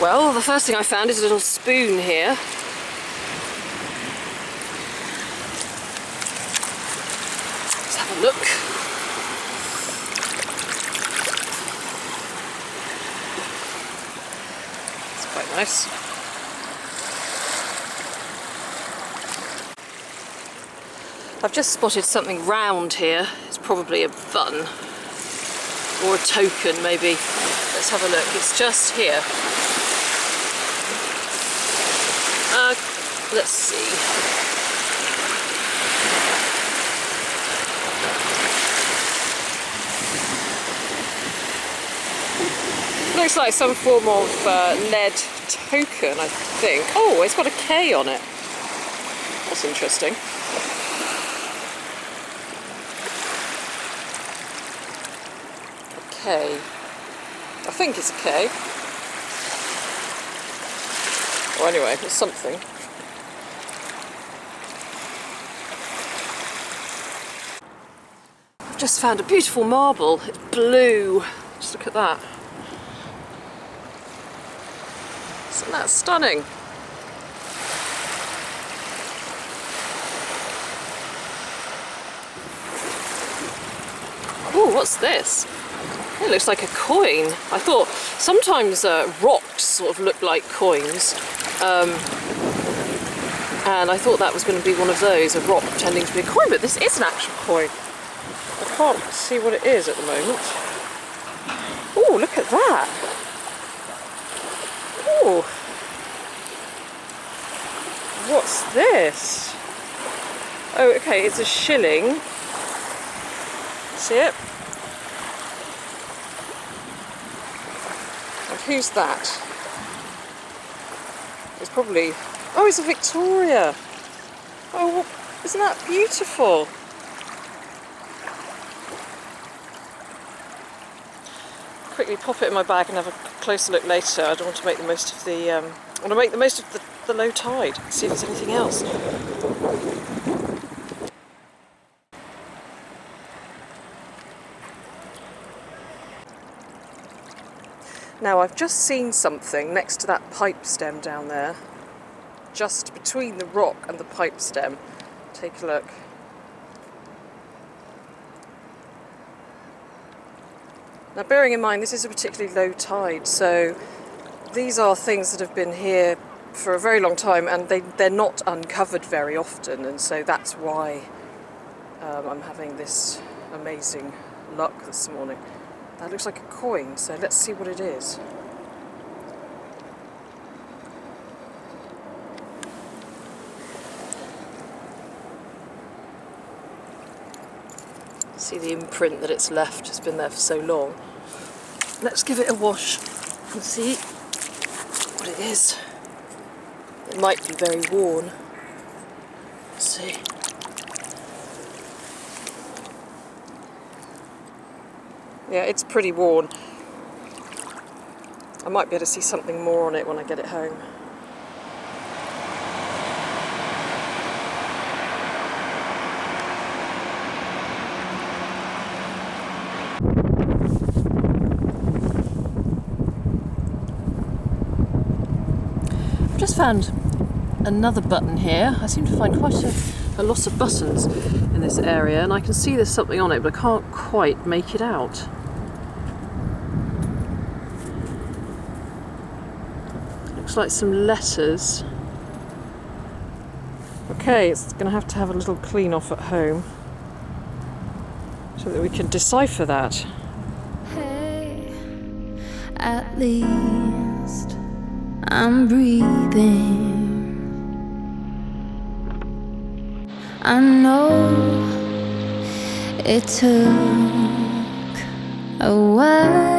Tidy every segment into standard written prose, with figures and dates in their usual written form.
Well, the first thing I found is a little spoon here. Let's have a look. It's quite nice. I've just spotted something round here. It's probably a button or a token maybe. Let's have a look. It's just here. Let's see. Looks like some form of lead token, I think. Oh, it's got a K on it. That's interesting. A K. I think it's a K. Well, anyway, it's something. I've just found a beautiful marble. It's blue. Just look at that. Isn't that stunning? Oh, what's this? It looks like a coin. I thought sometimes rocks sort of look like coins. And I thought that was going to be one of those, a rock pretending to be a coin, but this is an actual coin. I can't see what it is at the moment. Oh, look at that. Oh. What's this? Oh, okay, it's a shilling. See it? And who's that? It's probably... Oh, it's a Victoria. Oh, isn't that beautiful? Quickly pop it in my bag and have a closer look later. I don't want to make the most of the. I want to make the most of the low tide. See if there's anything else. Now I've just seen something next to that pipe stem down there. Just between the rock and the pipe stem. Take a look. Now bearing in mind this is a particularly low tide, so these are things that have been here for a very long time and they're not uncovered very often, and so that's why I'm having this amazing luck this morning. That looks like a coin, so let's see what it is. See the imprint that it's left, it's been there for so long. Let's give it a wash and see what it is. It might be very worn. Let's see. Yeah, it's pretty worn. I might be able to see something more on it when I get it home. Just found another button here. I seem to find quite a lot of buttons in this area, and I can see there's something on it, but I can't quite make it out. Looks like some letters. Okay, it's going to have a little clean off at home so that we can decipher that. Hey, at least I'm breathing. I know it took a while.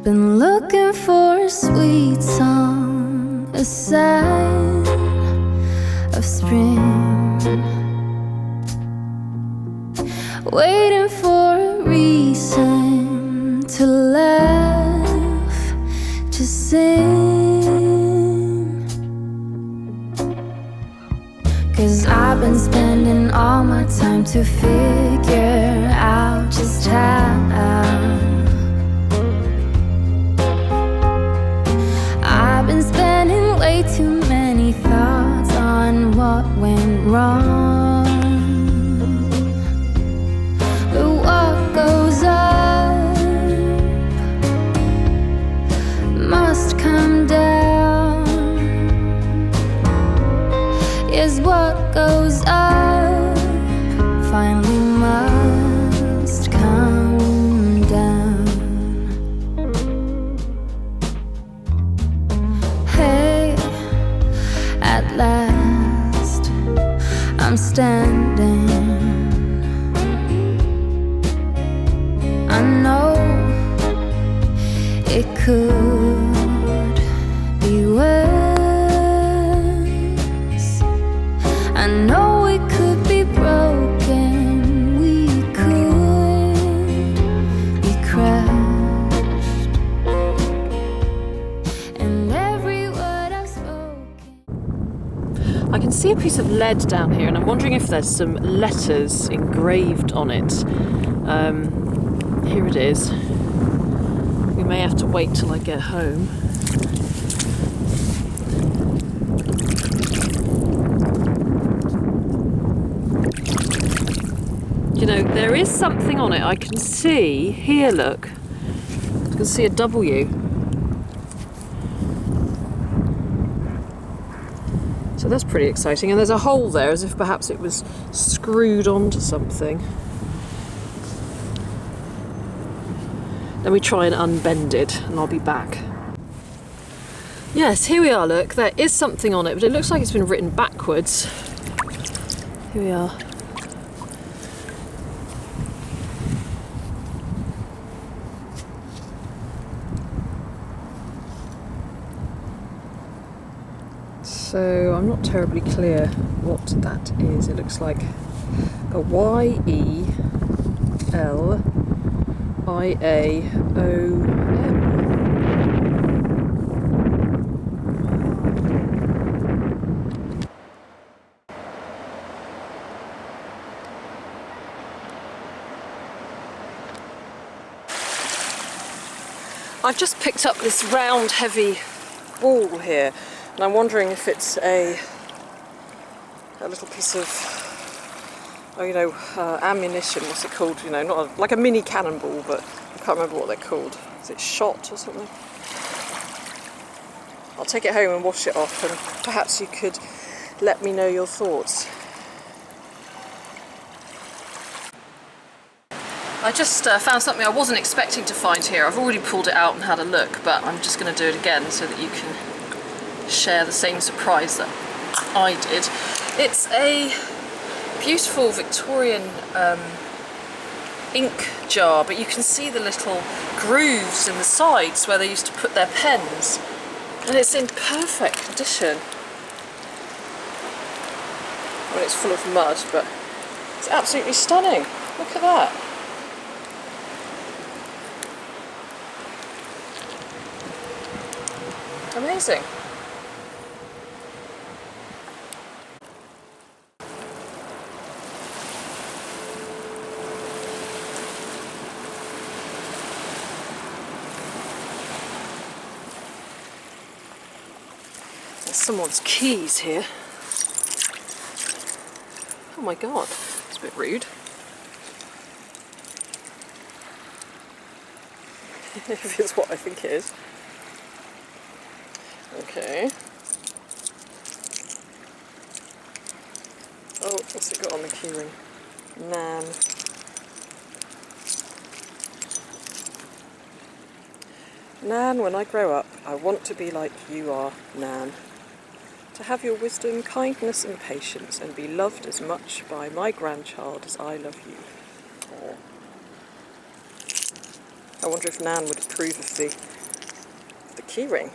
Been looking for a sweet song, a sign of spring. Waiting for a reason to laugh, to sing. 'Cause I've been spending all my time to figure out just how way too many thoughts on what went wrong. But what goes up must come down. Yes, what goes up finally must come down. Hey, at last I'm standing. I know it could be worse. I know it could be broken. We could be crushed. And every word I've spoken. I can see a piece of lead down here, and I'm wondering if there's some letters engraved on it. Here it is. We may have to wait till I get home. You know, there is something on it. I can see here, look. I can see a W. So that's pretty exciting. And there's a hole there, as if perhaps it was screwed onto something. Let me try and unbend it, and I'll be back. Yes, here we are, look. There is something on it, but it looks like it's been written backwards. Here we are. So I'm not terribly clear what that is. It looks like a YELIAOM. I've just picked up this round, heavy ball here, and I'm wondering if it's a little piece of, ammunition. What's it called? You know, not like a mini cannonball, but I can't remember what they're called. Is it shot or something? I'll take it home and wash it off, and perhaps you could let me know your thoughts. I just found something I wasn't expecting to find here. I've already pulled it out and had a look, but I'm just going to do it again so that you can share the same surprise that I did. It's a beautiful Victorian ink jar, but you can see the little grooves in the sides where they used to put their pens, and it's in perfect condition. Well, it's full of mud, but it's absolutely stunning. Look at that. Amazing. There's someone's keys here. Oh my god, it's a bit rude. If it's what I think it is. Okay. Oh, what's it got on the keyring? Nan. Nan, when I grow up, I want to be like you are, Nan. To have your wisdom, kindness and patience, and be loved as much by my grandchild as I love you. Oh. I wonder if Nan would approve of the keyring.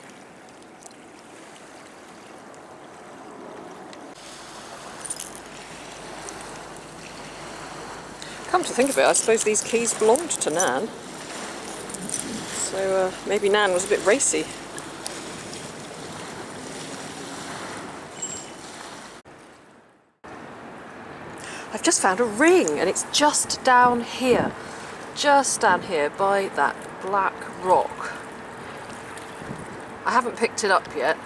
Come to think of it, I suppose these keys belonged to Nan. So maybe Nan was a bit racy. I've just found a ring, and it's just down here by that black rock. I haven't picked it up yet,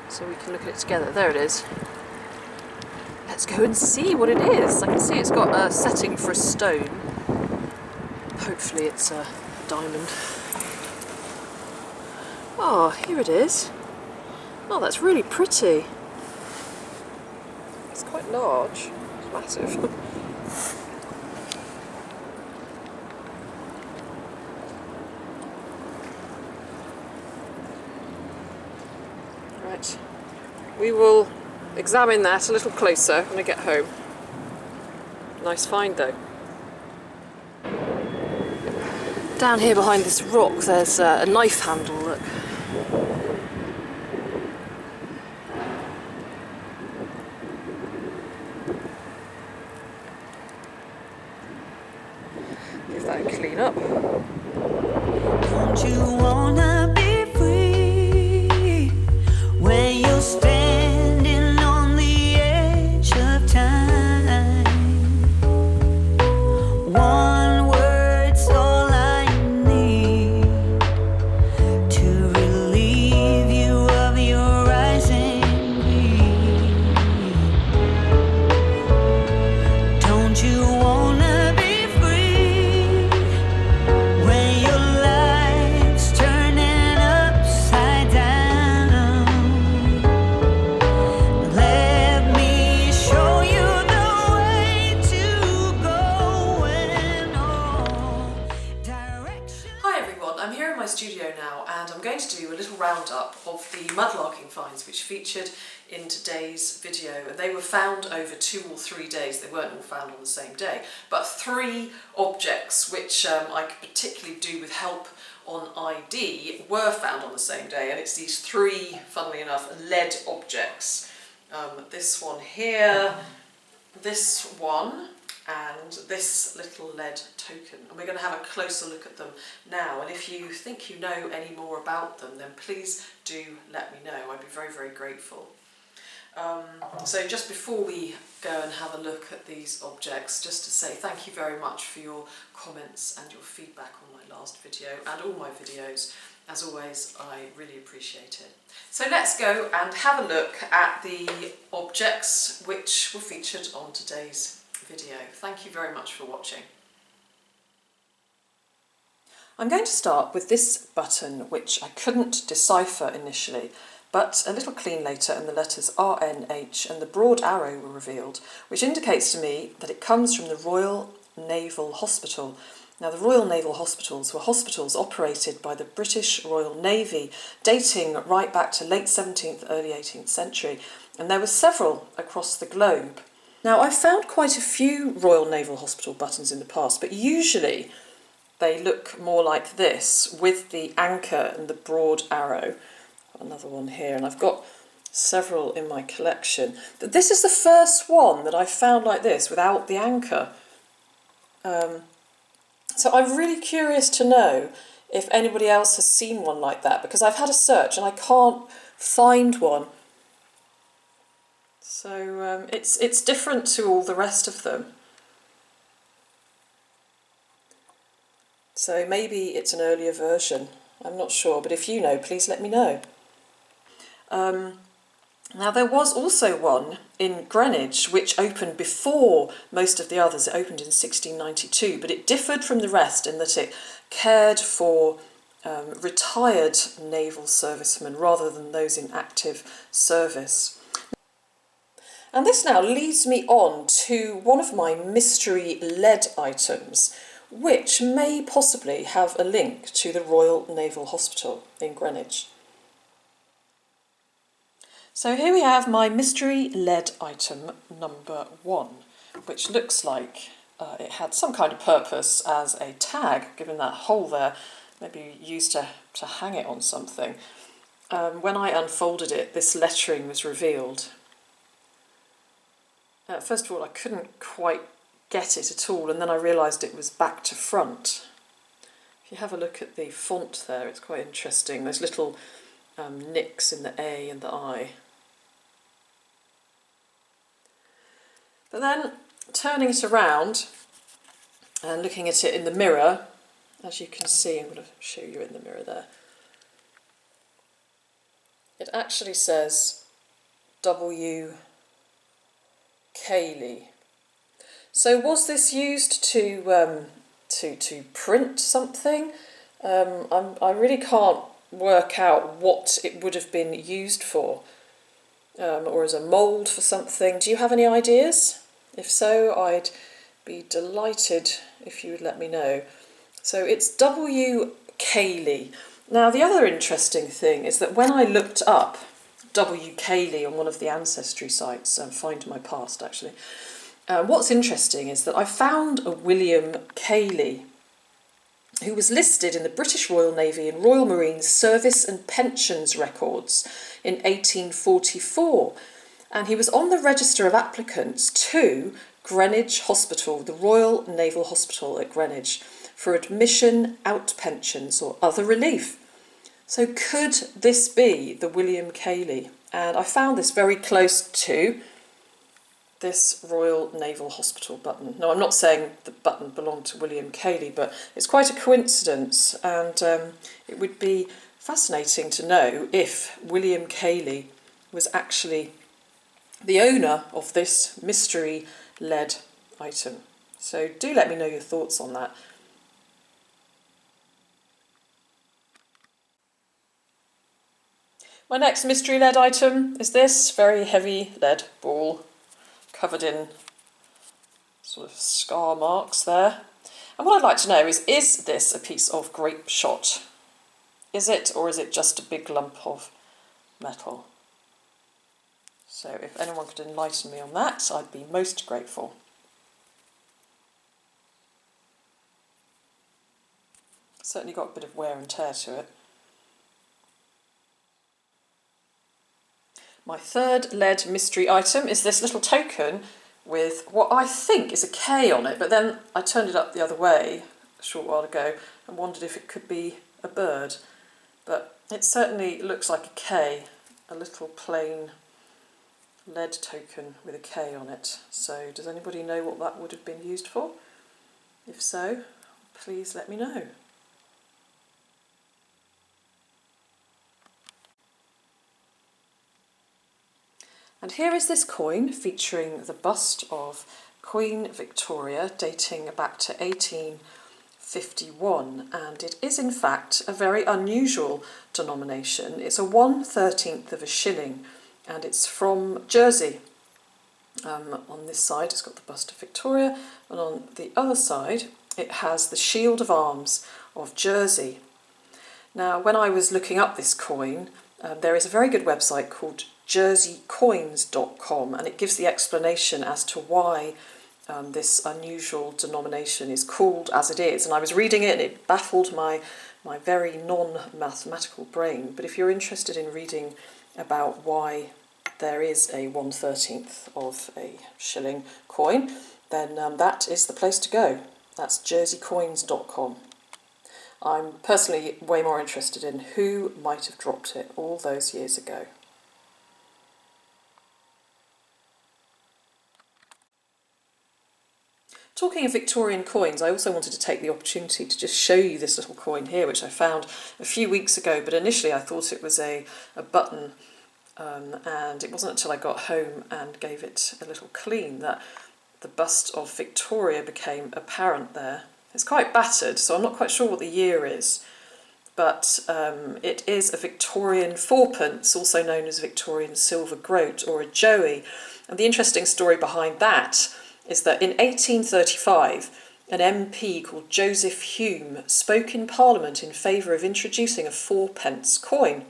so we can look at it together. There it is. Let's go and see what it is. I can see it's got a setting for a stone. Hopefully it's a diamond. Oh, here it is. Oh, that's really pretty. It's quite large. It's massive. Right. We will examine that a little closer when I get home. Nice find though. Down here behind this rock there's a knife handle, look. Give that a clean up. Don't you wanna be free when you're standing on the edge of time? One word's all I need to relieve you of your rising grief. Don't you wanna be free when your life's turning upside down? Let me show you the way to go in all directions. Hi everyone, I'm here in my studio now and I'm going to do a little roundup of the mudlarking finds which featured in today's video. And they were found over 2 or 3 days. They weren't all found on the same day, but 3 objects which I could particularly do with help on ID were found on the same day, and it's these 3, funnily enough, lead objects. This one here, this one, and this little lead token. And we're going to have a closer look at them now, and if you think you know any more about them then please do let me know. I'd be very, very grateful. So just before we go and have a look at these objects, just to say thank you very much for your comments and your feedback on my last video and all my videos. As always, I really appreciate it. So let's go and have a look at the objects which were featured on today's video. Thank you very much for watching. I'm going to start with this button which I couldn't decipher initially, but a little clean later, and the letters RNH and the broad arrow were revealed, which indicates to me that it comes from the Royal Naval Hospital. Now, the Royal Naval Hospitals were hospitals operated by the British Royal Navy, dating right back to late 17th, early 18th century, and there were several across the globe. Now, I've found quite a few Royal Naval Hospital buttons in the past, but usually they look more like this, with the anchor and the broad arrow. Another one here, and I've got several in my collection. But this is the first one that I've found like this, without the anchor. So I'm really curious to know if anybody else has seen one like that, because I've had a search and I can't find one. So it's different to all the rest of them. So maybe it's an earlier version. I'm not sure, but if you know, please let me know. Now, there was also one in Greenwich which opened before most of the others. It opened in 1692, but it differed from the rest in that it cared for retired naval servicemen rather than those in active service. And this now leads me on to one of my mystery lead items, which may possibly have a link to the Royal Naval Hospital in Greenwich. So here we have my mystery lead item number 1, which looks like it had some kind of purpose as a tag, given that hole there, maybe used to hang it on something. When I unfolded it, this lettering was revealed. First of all, I couldn't quite get it at all, and then I realised it was back to front. If you have a look at the font there, it's quite interesting. There's little nicks in the A and the I. But then, turning it around and looking at it in the mirror, as you can see, I'm going to show you in the mirror there, It actually says W. Cayley. So was this used to print something? I really can't work out what it would have been used for, or as a mould for something. Do you have any ideas? If so, I'd be delighted if you would let me know. So it's W. Cayley. Now the other interesting thing is that when I looked up W. Cayley on one of the ancestry sites, Find My Past actually, what's interesting is that I found a William Cayley who was listed in the British Royal Navy and Royal Marines Service and Pensions records in 1844, and he was on the register of applicants to Greenwich Hospital, the Royal Naval Hospital at Greenwich, for admission, out pensions or other relief. So could this be the William Cayley? And I found this very close to this Royal Naval Hospital button. Now, I'm not saying the button belonged to William Cayley, but it's quite a coincidence, and it would be fascinating to know if William Cayley was actually the owner of this mystery lead item. So do let me know your thoughts on that. My next mystery lead item is this very heavy lead ball covered in sort of scar marks there. And what I'd like to know is this a piece of grape shot? Is it, or is it just a big lump of metal? So if anyone could enlighten me on that, I'd be most grateful. Certainly got a bit of wear and tear to it. My third lead mystery item is this little token with what I think is a K on it, but then I turned it up the other way a short while ago and wondered if it could be a bird. But it certainly looks like a K, a little plain lead token with a K on it. So does anybody know what that would have been used for? If so, please let me know. And here is this coin featuring the bust of Queen Victoria dating back to 1851, and it is in fact a very unusual denomination. It's a 1/13 of a shilling and it's from Jersey. On this side it's got the bust of Victoria, and on the other side it has the shield of arms of Jersey. Now when I was looking up this coin, there is a very good website called jerseycoins.com, and it gives the explanation as to why this unusual denomination is called as it is. And I was reading it and it baffled my very non-mathematical brain. But if you're interested in reading about why there is a 1/13 of a shilling coin, then that is the place to go. That's jerseycoins.com. I'm personally way more interested in who might have dropped it all those years ago. Talking of Victorian coins, I also wanted to take the opportunity to just show you this little coin here, which I found a few weeks ago, but initially I thought it was a button, and it wasn't until I got home and gave it a little clean that the bust of Victoria became apparent there. It's quite battered, so I'm not quite sure what the year is, but it is a Victorian Fourpence, also known as Victorian silver groat or a joey. And the interesting story behind that is that in 1835, an MP called Joseph Hume spoke in Parliament in favour of introducing a 4-pence coin,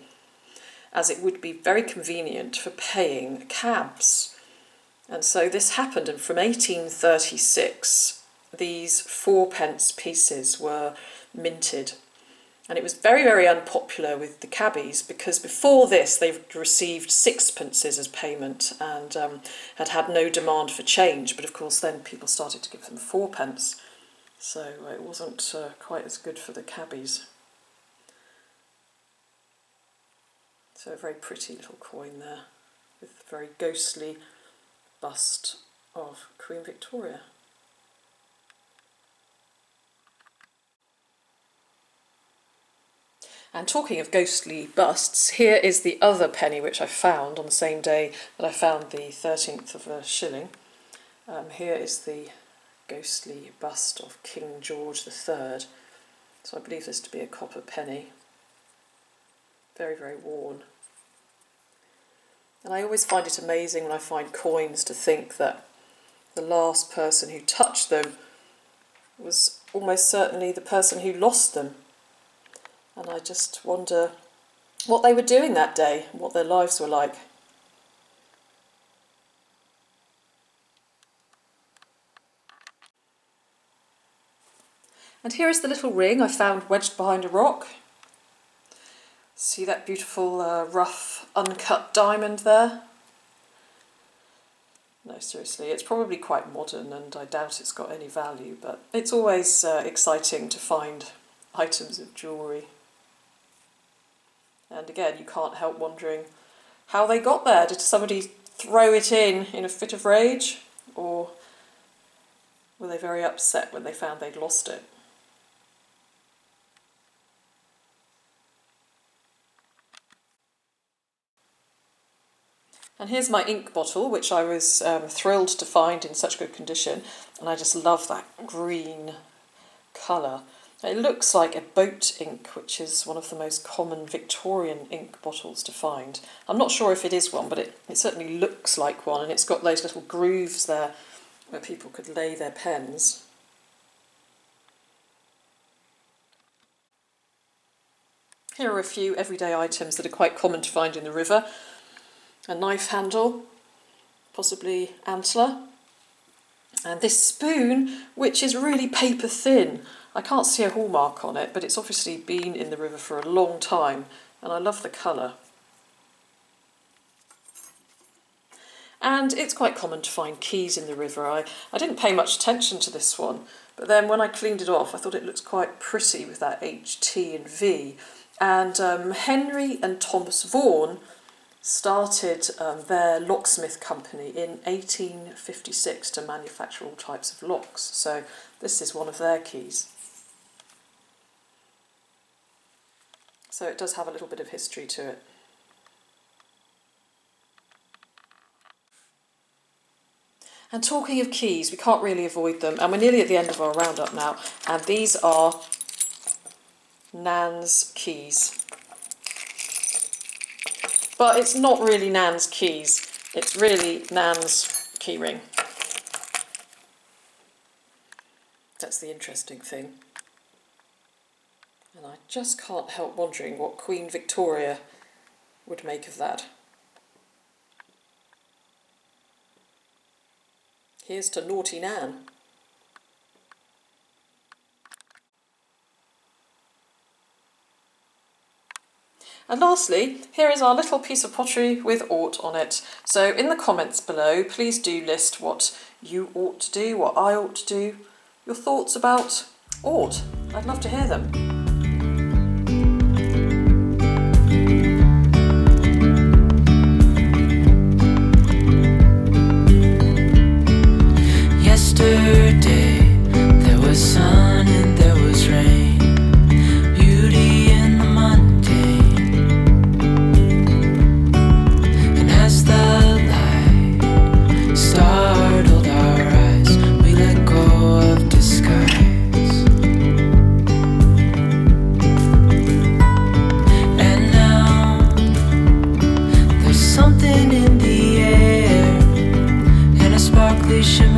as it would be very convenient for paying cabs. And so this happened, and from 1836, these 4-pence pieces were minted. And it was very, very unpopular with the cabbies, because before this they received 6pences as payment and had had no demand for change. But of course then people started to give them 4-pence, so it wasn't quite as good for the cabbies. So a very pretty little coin there with a very ghostly bust of Queen Victoria. And talking of ghostly busts, here is the other penny which I found on the same day that I found the 13th of a shilling. Here is the ghostly bust of King George III. So I believe this to be a copper penny. Very, very worn. And I always find it amazing when I find coins to think that the last person who touched them was almost certainly the person who lost them. And I just wonder what they were doing that day, what their lives were like. And here is the little ring I found wedged behind a rock. See that beautiful rough uncut diamond there? No, seriously, it's probably quite modern and I doubt it's got any value, but it's always exciting to find items of jewellery. And again, you can't help wondering how they got there. Did somebody throw it in a fit of rage? Or were they very upset when they found they'd lost it? And here's my ink bottle, which I was thrilled to find in such good condition. And I just love that green colour. It looks like a boat ink, which is one of the most common Victorian ink bottles to find. I'm not sure if it is one, but it certainly looks like one, and it's got those little grooves there where people could lay their pens. Here are a few everyday items that are quite common to find in the river. A knife handle, possibly antler, and this spoon, which is really paper thin. I can't see a hallmark on it, but it's obviously been in the river for a long time, and I love the colour. And it's quite common to find keys in the river. I didn't pay much attention to this one, but then when I cleaned it off, I thought it looked quite pretty with that H, T and V. And Henry and Thomas Vaughan started their locksmith company in 1856 to manufacture all types of locks. So this is one of their keys. So it does have a little bit of history to it. And talking of keys, we can't really avoid them, and we're nearly at the end of our roundup now, and these are Nan's keys. But it's not really Nan's keys, it's really Nan's keyring. That's the interesting thing. And I just can't help wondering what Queen Victoria would make of that. Here's to naughty Nan. And lastly, here is our little piece of pottery with ought on it. So in the comments below, please do list what you ought to do, what I ought to do, your thoughts about ought. I'd love to hear them. Yesterday there was sun and there was rain, beauty in the mundane. And as the light startled our eyes, we let go of disguise. And now there's something in the air and a sparkly shimmer